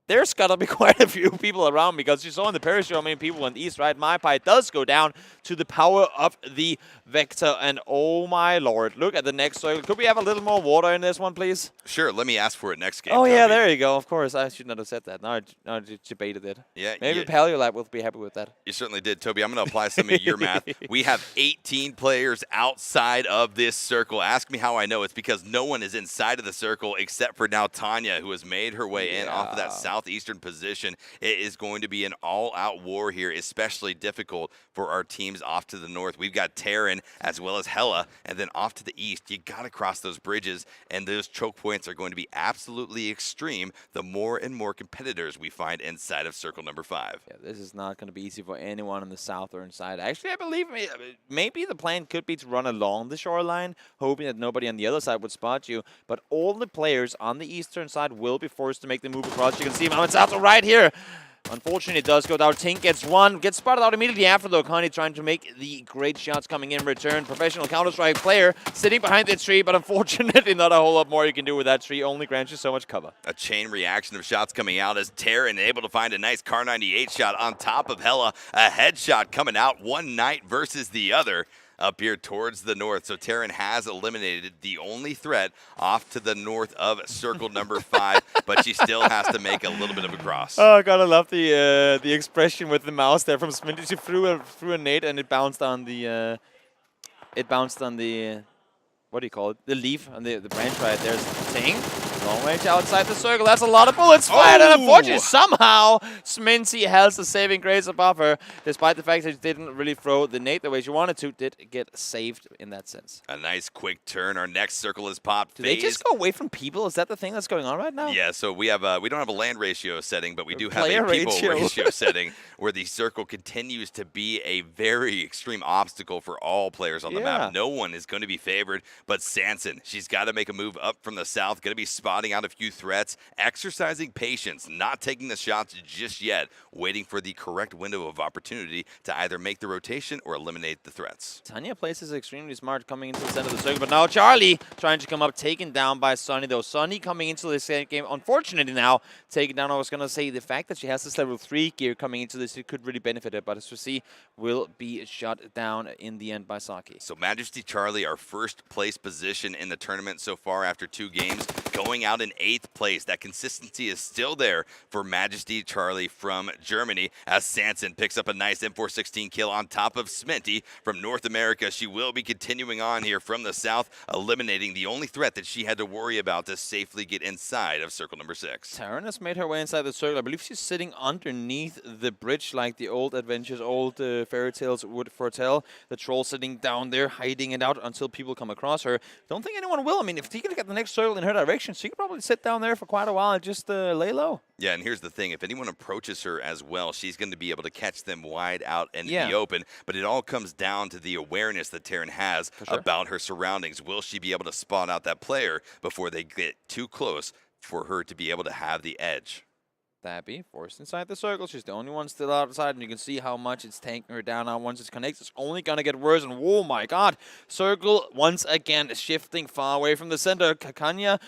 There's got to be quite a few people around, because you saw in the parachute how many people went east, right? My pie does go down to the power of the Vector, and oh my lord, look at the next circle. Could we have a little more water in this one, please? Sure, let me ask for it next game. Oh, yeah, there you go. Of course, I should not have said that. Now I debated it. Yeah, maybe Paleolab will be happy with that. You certainly did, Toby. I'm going to apply some of your math. We have 18 players outside of this circle. Ask me how I know. It's because no one is inside of the circle except for now Tanya, who has made her way in off of that southeastern position. It is going to be an all-out war here, especially difficult for our teams off to the north. We've got Terran as well as Hella, and then off to the east, you got to cross those bridges, and those choke points are going to be absolutely extreme the more and more competitors we find inside of circle number 5. Yeah, this is not going to be easy for anyone on the southern side. Actually, I believe maybe the plan could be to run along the shoreline, hoping that nobody on the other side would spot you, but all the players on the eastern side will be forced to make the move across. You can see Mohamed Sato right here. Unfortunately, it does go down. Tink gets one. Gets spotted out immediately after, though. Connie trying to make the great shots coming in return. Professional Counter-Strike player sitting behind the tree, but unfortunately not a whole lot more you can do with that tree. Only grants you so much cover. A chain reaction of shots coming out as Terran able to find a nice Car 98 shot on top of Hella. A headshot coming out. One Knight versus the other up here towards the north. So Terran has eliminated the only threat off to the north of circle number 5, but she still has to make a little bit of a cross. Oh, I gotta love the expression with the mouse there from Sminty. She threw a nade and it bounced on the what do you call it? The leaf on the branch right there. Ting. Long range outside the circle. That's a lot of bullets fired, and unfortunately, somehow, Sminty has the saving grace above her, despite the fact that she didn't really throw the nade the way she wanted to. Did get saved in that sense. A nice quick turn. Our next circle is popped. Do they just go away from people? Is that the thing that's going on right now? Yeah, so we don't have a land ratio setting, but we do have a people ratio setting where the circle continues to be a very extreme obstacle for all players on the map. No one is going to be favored, but Sanson, she's got to make a move up from the south, going to be spotted out a few threats, exercising patience, not taking the shots just yet, waiting for the correct window of opportunity to either make the rotation or eliminate the threats. Tanya plays extremely smart coming into the center of the circle, but now Charlie trying to come up, taken down by Sunny, though. Sunny coming into this game, unfortunately now, taken down. I was going to say the fact that she has this level 3 gear coming into this, it could really benefit her, but as we see, will be shut down in the end by Saki. So Majesty Charlie, our first place position in the tournament so far after 2 games, going out in 8th place. That consistency is still there for Majesty Charlie from Germany as Sanson picks up a nice M416 kill on top of Sminty from North America. She will be continuing on here from the south, eliminating the only threat that she had to worry about to safely get inside of circle number 6. Taryn has made her way inside the circle. I believe she's sitting underneath the bridge like the old adventures, old fairy tales would foretell. The troll sitting down there, hiding it out until people come across her. Don't think anyone will. I mean, if she can get the next circle in her direction, she could probably sit down there for quite a while and just lay low. Yeah, and here's the thing. If anyone approaches her as well, she's going to be able to catch them wide out in the open. But it all comes down to the awareness that Terran has about her surroundings. Will she be able to spot out that player before they get too close for her to be able to have the edge? Stabby forced inside the circle. She's the only one still outside, and you can see how much it's tanking her down now. Once it's connected, it's only going to get worse. And oh my god, circle once again shifting far away from the center. Tanya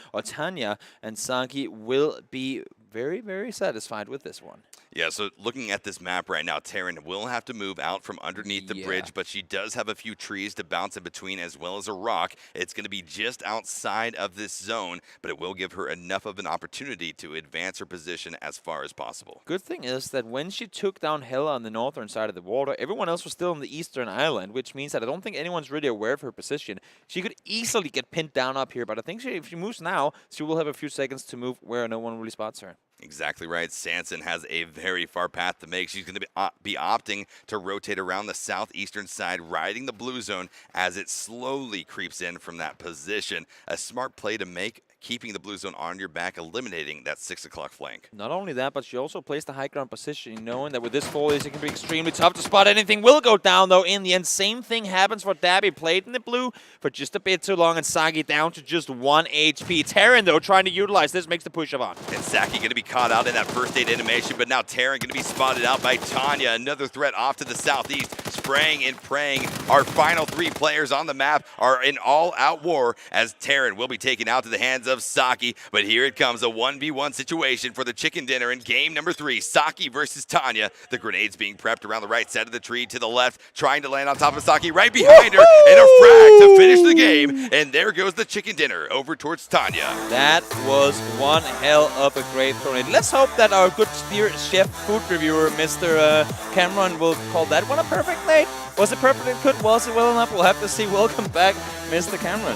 and Saki will be very, very satisfied with this one. Yeah, so looking at this map right now, Terran will have to move out from underneath the bridge, but she does have a few trees to bounce in between as well as a rock. It's going to be just outside of this zone, but it will give her enough of an opportunity to advance her position as far as possible. Good thing is that when she took down Hella on the northern side of the water, everyone else was still on the eastern island, which means that I don't think anyone's really aware of her position. She could easily get pinned down up here, but I think if she moves now, she will have a few seconds to move where no one really spots her. Exactly right. Sanson has a very far path to make. She's going to be opting to rotate around the southeastern side, riding the blue zone as it slowly creeps in from that position. A smart play to make, keeping the blue zone on your back, eliminating that 6 o'clock flank. Not only that, but she also plays the high ground position, knowing that with this foliage, it can be extremely tough to spot. Anything will go down, though, in the end. Same thing happens for Dabby. Played in the blue for just a bit too long, and Saki down to just 1 HP. Terran, though, trying to utilize this, makes the push-up on. And Saki going to be caught out in that first aid animation, but now Terran going to be spotted out by Tanya. Another threat off to the southeast, spraying and praying. Our final 3 players on the map are in all-out war, as Terran will be taken out to the hands of Saki. But here it comes, a 1v1 situation for the chicken dinner in game number 3. Saki versus Tanya. The grenades being prepped around the right side of the tree to the left, trying to land on top of Saki, right behind her, and a frag to finish the game. And there goes the chicken dinner over towards Tanya. That was one hell of a great grenade. Let's hope that our good chef food reviewer, Mr. Cameron, will call that one a perfect nade. Was it perfect? It could. Was it well enough? We'll have to see. Welcome back, Mr. Cameron.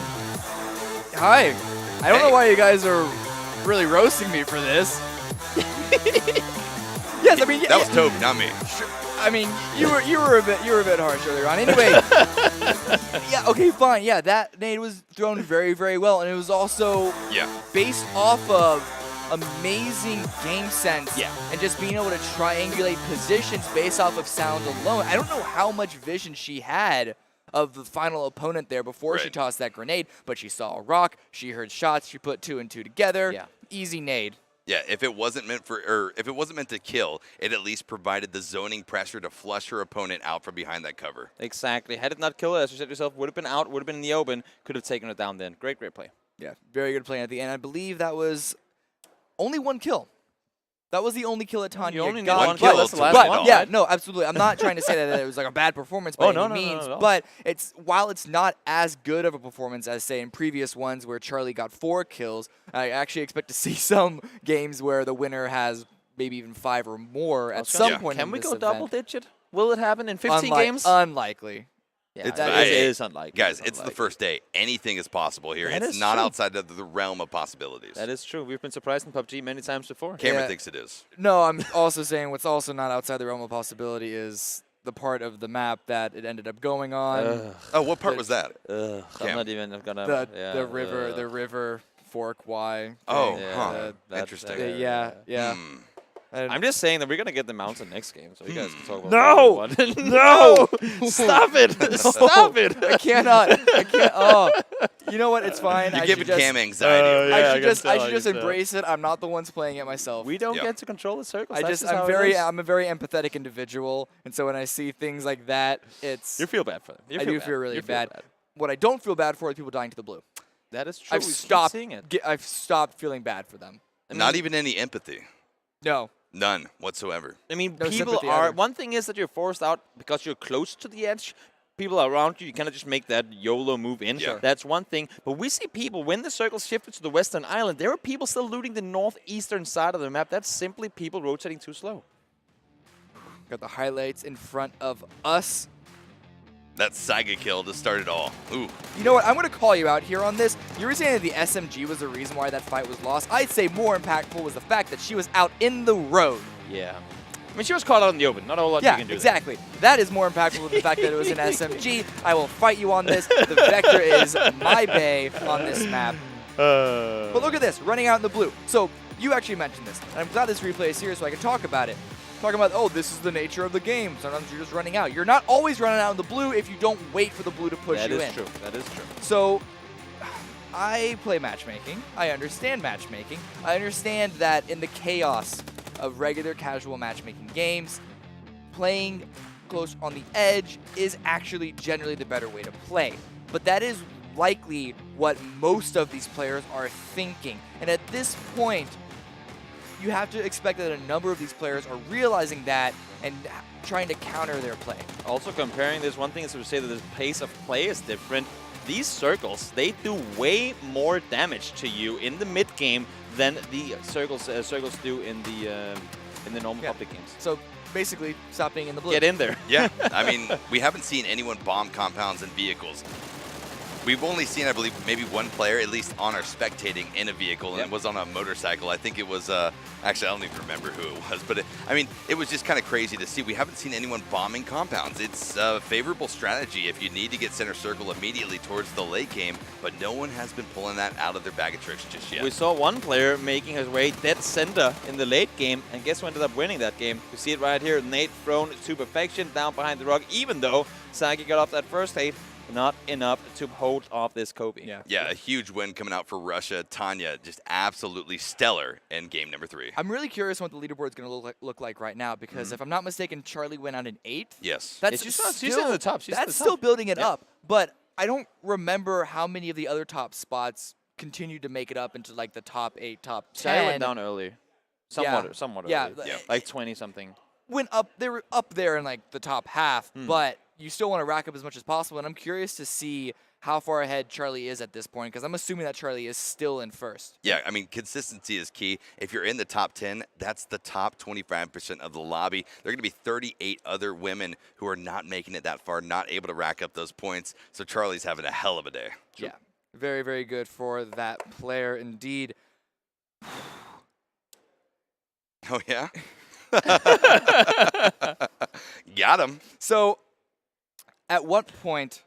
Hi. I don't know why you guys are really roasting me for this. Yes, I mean that was Toby, not me. Sure. I mean, you were a bit harsh earlier on. Anyway, yeah, okay, fine. Yeah, that nade was thrown very, very well, and it was also based off of amazing game sense and just being able to triangulate positions based off of sound alone. I don't know how much vision she had of the final opponent there before she tossed that grenade, but she saw a rock, she heard shots, she put 2 and 2 together. Yeah. Easy nade. Yeah, if it wasn't meant to kill, it at least provided the zoning pressure to flush her opponent out from behind that cover. Exactly. Had it not killed her, as you said yourself, would have been out, would have been in the open, could have taken her down then. Great, great play. Yeah, very good play at the end. I believe that was only 1 kill. That was the only kill that Tanya got. 1 kill. That's the last one. Yeah, no, absolutely. I'm not trying to say that it was like a bad performance by any means, but while it's not as good of a performance as, say, in previous ones where Charlie got 4 kills, I actually expect to see some games where the winner has maybe even 5 or more at some point in this event. Can we go double-digit? Will it happen in 15 games? Unlikely. Yeah, it is unlikely. Guys, it's the first day. Anything is possible here. It's not outside of the realm of possibilities. That is true. We've been surprised in PUBG many times before. Cameron thinks it is. No, I'm also saying what's also not outside the realm of possibility is the part of the map that it ended up going on. Oh, what part was that? I'm not even gonna. The river fork Y. Oh, interesting. Yeah. I'm just saying that we're gonna get the mountain next game, so you guys can talk about No! Stop it! Stop it! I cannot. Oh, you know what? It's fine. You're giving Cam anxiety. I should just embrace it. I'm not the ones playing it myself. We don't get to control the circles. I'm a very empathetic individual, and so when I see things like that, you feel bad for them. I do feel really bad. What I don't feel bad for is people dying to the blue. That is true. I've stopped feeling bad for them. Not even any empathy. No. None whatsoever. I mean, people are. One thing is that you're forced out because you're close to the edge. People around you, you cannot just make that YOLO move in. Yeah. That's one thing. But we see people, when the circle shifted to the western island, there are people still looting the northeastern side of the map. That's simply people rotating too slow. Got the highlights in front of us. That Saiga kill to start it all. Ooh. You know what? I'm going to call you out here on this. You were saying that the SMG was the reason why that fight was lost. I'd say more impactful was the fact that she was out in the road. Yeah. I mean, she was caught out in the open. Not a whole lot you can do. Exactly. That is more impactful than the fact that it was an SMG. I will fight you on this. The vector is my bay on this map. But look at this, running out in the blue. So you actually mentioned this, and I'm glad this replay is here so I can talk about it. Talking about, oh, this is the nature of the game. Sometimes you're just running out. You're not always running out in the blue if you don't wait for the blue to push you in. That is true. That is true. So I play matchmaking. I understand matchmaking. I understand that in the chaos of regular casual matchmaking games, playing close on the edge is actually generally the better way to play. But that is likely what most of these players are thinking. And at this point, you have to expect that a number of these players are realizing that and trying to counter their play. Also comparing this, one thing is to say that the pace of play is different. These circles, they do way more damage to you in the mid game than the circles do in the normal public games. So basically, stop being in the blue. Get in there. Yeah, I mean, we haven't seen anyone bomb compounds and vehicles. We've only seen, I believe, maybe one player, at least on our spectating, in a vehicle, and it was on a motorcycle. I think it was, actually, I don't even remember who it was, but I mean, it was just kind of crazy to see. We haven't seen anyone bombing compounds. It's a favorable strategy if you need to get center circle immediately towards the late game, but no one has been pulling that out of their bag of tricks just yet. We saw one player making his way dead center in the late game, and guess who ended up winning that game? You see it right here. Nate thrown to perfection down behind the rock, even though Saki got off that first hit. Not enough to hold off this Kobe. Yeah, a huge win coming out for Russia. Tanya just absolutely stellar in game number 3. I'm really curious what the leaderboard is going to look like right now because if I'm not mistaken, Charlie went out in 8th. Yes. That's she's in the top. That's still building it up, but I don't remember how many of the other top spots continued to make it up into like the top 8, top 10. Charlie went down early. Somewhat early. Like 20-something. Went up, they were up there in like the top half, but you still want to rack up as much as possible, and I'm curious to see how far ahead Charlie is at this point, because I'm assuming that Charlie is still in first. Yeah, I mean, consistency is key. If you're in the top 10, that's the top 25% of the lobby. There are going to be 38 other women who are not making it that far, not able to rack up those points, so Charlie's having a hell of a day. Yeah, very, very good for that player indeed. Oh, yeah? Got him. So, at what point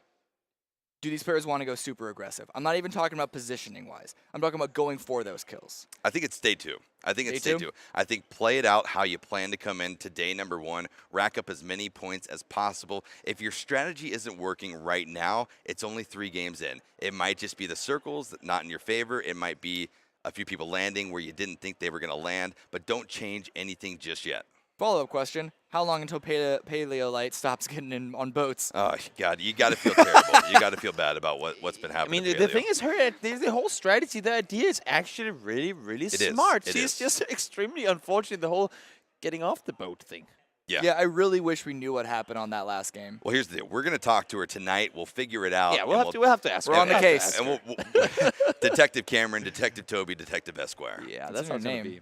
do these players want to go super aggressive? I'm not even talking about positioning-wise. I'm talking about going for those kills. I think it's day 2. I think it's day 2. I think play it out how you plan to come into day number 1. Rack up as many points as possible. If your strategy isn't working right now, it's only 3 games in. It might just be the circles not in your favor. It might be a few people landing where you didn't think they were going to land, but don't change anything just yet. Follow-up question. How long until Paleolite stops getting in on boats? Oh, God, you got to feel terrible. You got to feel bad about what's been happening. I mean, the thing is, the whole strategy, the idea is actually really, really smart. She's just extremely unfortunate, the whole getting off the boat thing. Yeah, I really wish we knew what happened on that last game. Well, here's the deal. We're going to talk to her tonight. We'll figure it out. Yeah, we'll have to ask her. We're on the case. And Detective Cameron, Detective Toby, Detective Esquire. Yeah, that's our name.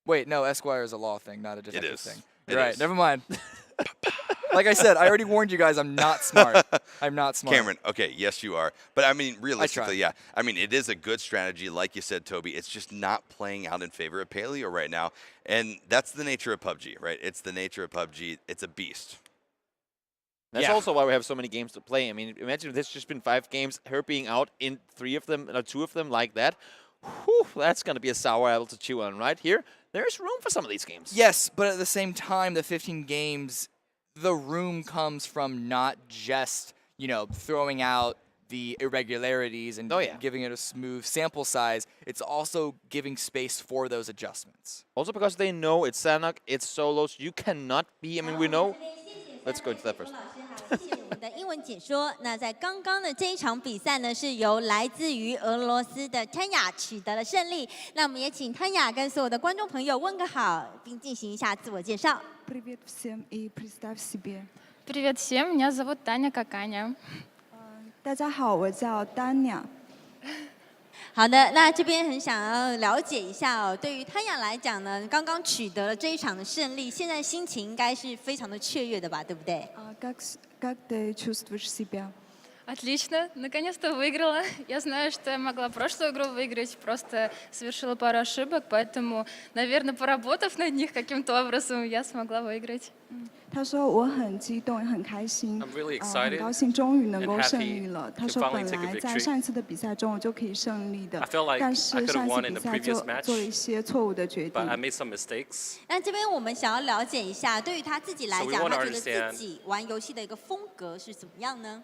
Wait, no, Esquire is a law thing, not a detective thing. It right, is. Never mind. Like I said, I already warned you guys I'm not smart. I'm not smart. Cameron, okay, yes you are. But I mean, realistically, yeah. I mean, it is a good strategy, like you said, Toby. It's just not playing out in favor of Paleo right now. And that's the nature of PUBG, right? It's the nature of PUBG. It's a beast. That's also why we have so many games to play. I mean, imagine if there's just been 5 games, her being out in 3 of them, or 2 of them like that. Whew, that's going to be a sour apple to chew on right here. There's room for some of these games. Yes, but at the same time, the 15 games, the room comes from not just, throwing out the irregularities and giving it a smooth sample size. It's also giving space for those adjustments. Also because they know it's Sanok, it's solos. You cannot be, I mean, we know. Let's go into that first. 谢谢我们的英文解说。那在刚刚的这一场比赛呢，是由来自于俄罗斯的 Tanya 取得了胜利。那我们也请 Tanya 跟所有的观众朋友问个好，并进行一下自我介绍。Привет всем и представь себе. Привет всем, меня зовут Таня Каканя. 大家好，我叫 Tanya。好的，那这边很想要了解一下哦，对于Tanya来讲呢，刚刚取得了这一场的胜利，现在心情应该是非常的雀跃的吧，对不对？ Как ты чувствуешь себя? Отлично, наконец-то выиграла. Я знаю, что я могла прошлую игру выиграть, просто совершила пару ошибок, поэтому, наверное, поработав над них каким-то образом, я смогла выиграть. 他说我很激动，也很开心，很高兴终于能够胜利了。他说本来在上一次的比赛中我就可以胜利的，但是上一次比赛做了一些错误的决定。那这边我们想要了解一下，对于他自己来讲，他觉得自己玩游戏的一个风格是怎么样呢？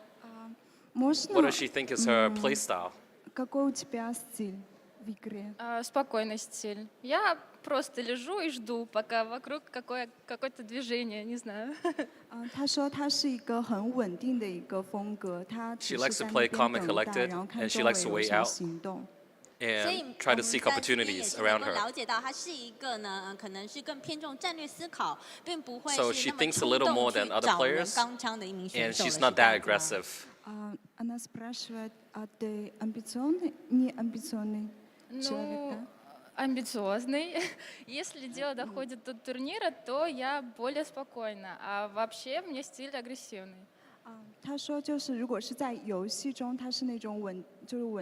What does she think is her play style? Какой у тебя стиль в игре? Спокойный стиль. Я просто лежу и жду, пока вокруг какое-то движение, не знаю. 他说他是一个很稳定的一个风格，他只 She 是 likes 在 to 那 play 边 calm and 等待， collected, 然后看 and she 周围 likes to 有 wait 什么 out 行动。 and try to seek opportunities around her. 了解到他是一个呢，可能是更偏重战略思考，并不会 So 是 she 那么 thinks a 冲 little 动 more 去 than other 找人 players, 钢枪的一名选 and 手。 she's not that aggressive. Она спрашивает, а ты амбициозный, не амбициозный человек, Ну, да? амбициозный. Если дело доходит до турнира, то я более спокойна, а вообще мне стиль агрессивный. 他说就是如果是在游戏中，他是那种稳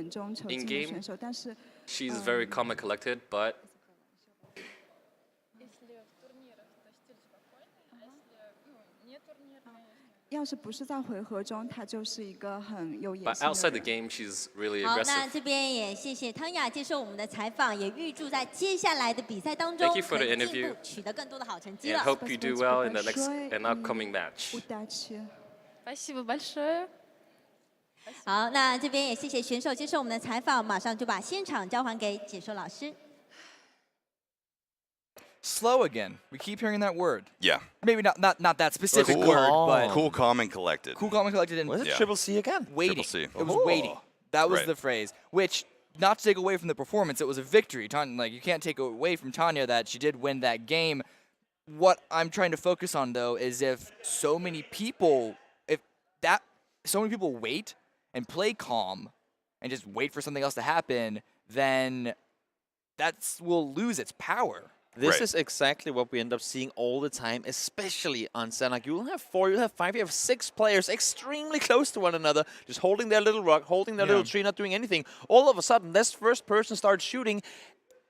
中求进的选手，但是 she's very calm and collected, but But outside the game, she's really 好， aggressive. 那这边也谢谢汤雅接受我们的采访，也预祝在接下来的比赛当中 Thank you for the 可以进 interview. 步，取得更多的好成绩 And 了。 hope you do well in the next and upcoming match. Удачи. Спасибо большое. 好，那这边也谢谢选手接受我们的采访，马上就把现场交还给解说老师。 Slow again. We keep hearing that word. Yeah. Maybe not that specific Cool. word, but Cool, calm, and collected. cool, calm, and collected. And Was it Yeah. Triple C again? waiting. Triple C. It was waiting. That was Right. the phrase. Which, not to take away from the performance, it was a victory. Like you can't take away from Tanya that she did win that game. What I'm trying to focus on though is if so many people wait and play calm and just wait for something else to happen, then that will lose its power. This Right. is exactly what we end up seeing all the time, especially on Senak. You'll have 4, you'll have 5, you have 6 players extremely close to one another, just holding their little rock, holding their little tree, not doing anything. All of a sudden, this first person starts shooting,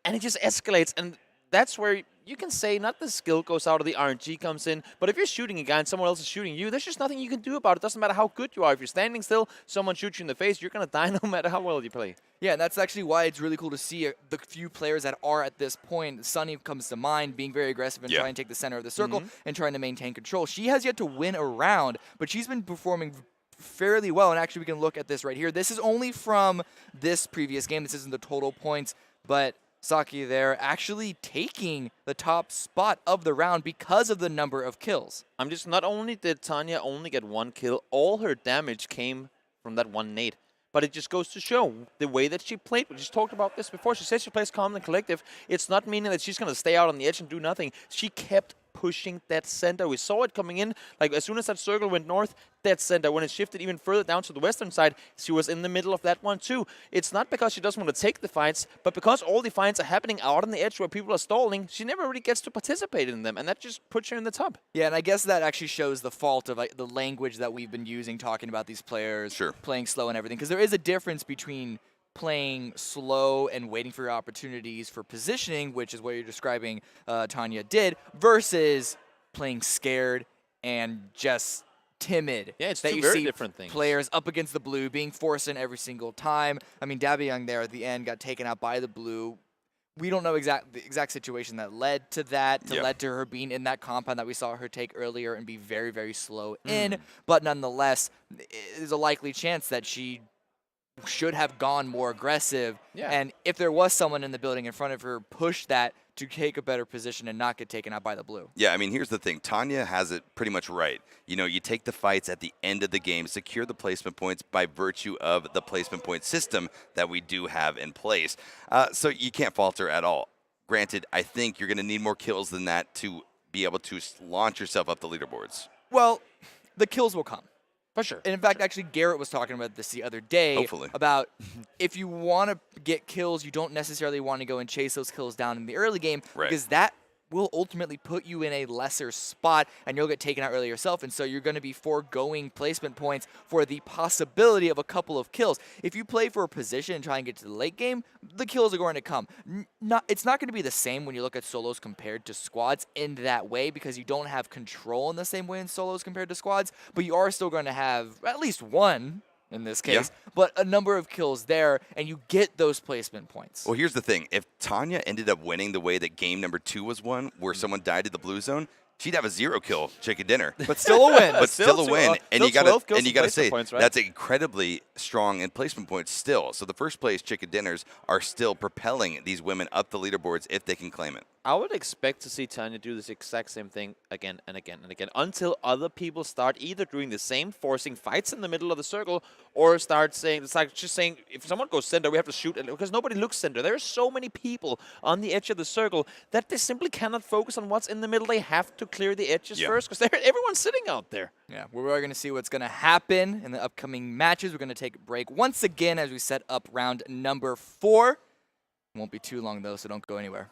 and it just escalates. And that's where you can say not the skill goes out or the RNG comes in, but if you're shooting a guy and someone else is shooting you, there's just nothing you can do about it. Doesn't matter how good you are. If you're standing still, someone shoots you in the face, you're going to die no matter how well you play. Yeah, and that's actually why it's really cool to see the few players that are at this point. Sunny comes to mind, being very aggressive and trying to take the center of the circle and trying to maintain control. She has yet to win a round, but she's been performing fairly well. And actually, we can look at this right here. This is only from this previous game. This isn't the total points, but Saki there actually taking the top spot of the round because of the number of kills. I'm just, not only did Tanya only get 1 kill, all her damage came from that 1 nade. But it just goes to show the way that she played. We just talked about this before. She said she plays calm and collective. It's not meaning that she's going to stay out on the edge and do nothing. She kept pushing that center. We saw it coming in. Like, as soon as that circle went north, that center, when it shifted even further down to the western side, she was in the middle of that one too. It's not because she doesn't want to take the fights, but because all the fights are happening out on the edge where people are stalling, she never really gets to participate in them, and that just puts her in the top. Yeah, and I guess that actually shows the fault of the language that we've been using talking about these players playing slow and everything, because there is a difference between playing slow and waiting for your opportunities for positioning, which is what you're describing Tanya did, versus playing scared and just timid. Yeah, it's that two you very see different things. Players up against the blue being forced in every single time. I mean, Dabiyoung there at the end got taken out by the blue. We don't know the exact situation that led to that, led to her being in that compound that we saw her take earlier and be very, very slow in. But nonetheless, there's a likely chance that she should have gone more aggressive. Yeah. And if there was someone in the building in front of her, push that to take a better position and not get taken out by the blue. Yeah, I mean, here's the thing. Tanya has it pretty much right. You know, you take the fights at the end of the game, secure the placement points by virtue of the placement point system that we do have in place. So you can't falter at all. Granted, I think you're going to need more kills than that to be able to launch yourself up the leaderboards. Well, the kills will come. For sure. And in fact, actually, Garrett was talking about this the other day. Hopefully. About if you want to get kills, you don't necessarily want to go and chase those kills down in the early game because that will ultimately put you in a lesser spot and you'll get taken out early yourself. And so you're going to be foregoing placement points for the possibility of a couple of kills. If you play for a position and try and get to the late game, the kills are going to come. It's not going to be the same when you look at solos compared to squads in that way because you don't have control in the same way in solos compared to squads, but you are still going to have at least one in this case, but a number of kills there, and you get those placement points. Well, here's the thing. If Tanya ended up winning the way that game number 2 was won, where someone died at the blue zone, she'd have a 0-kill chicken dinner. But still a win. But still a win. And you gotta say, points, right? that's incredibly strong in placement points still. So the first place chicken dinners are still propelling these women up the leaderboards if they can claim it. I would expect to see Tanya do this exact same thing again and again and again until other people start either doing the same, forcing fights in the middle of the circle, or start saying, it's like just saying, if someone goes center, we have to shoot, because nobody looks center. There are so many people on the edge of the circle that they simply cannot focus on what's in the middle. They have to clear the edges first because everyone's sitting out there. Yeah, we're going to see what's going to happen in the upcoming matches. We're going to take a break once again as we set up round number 4. Won't be too long, though, so don't go anywhere.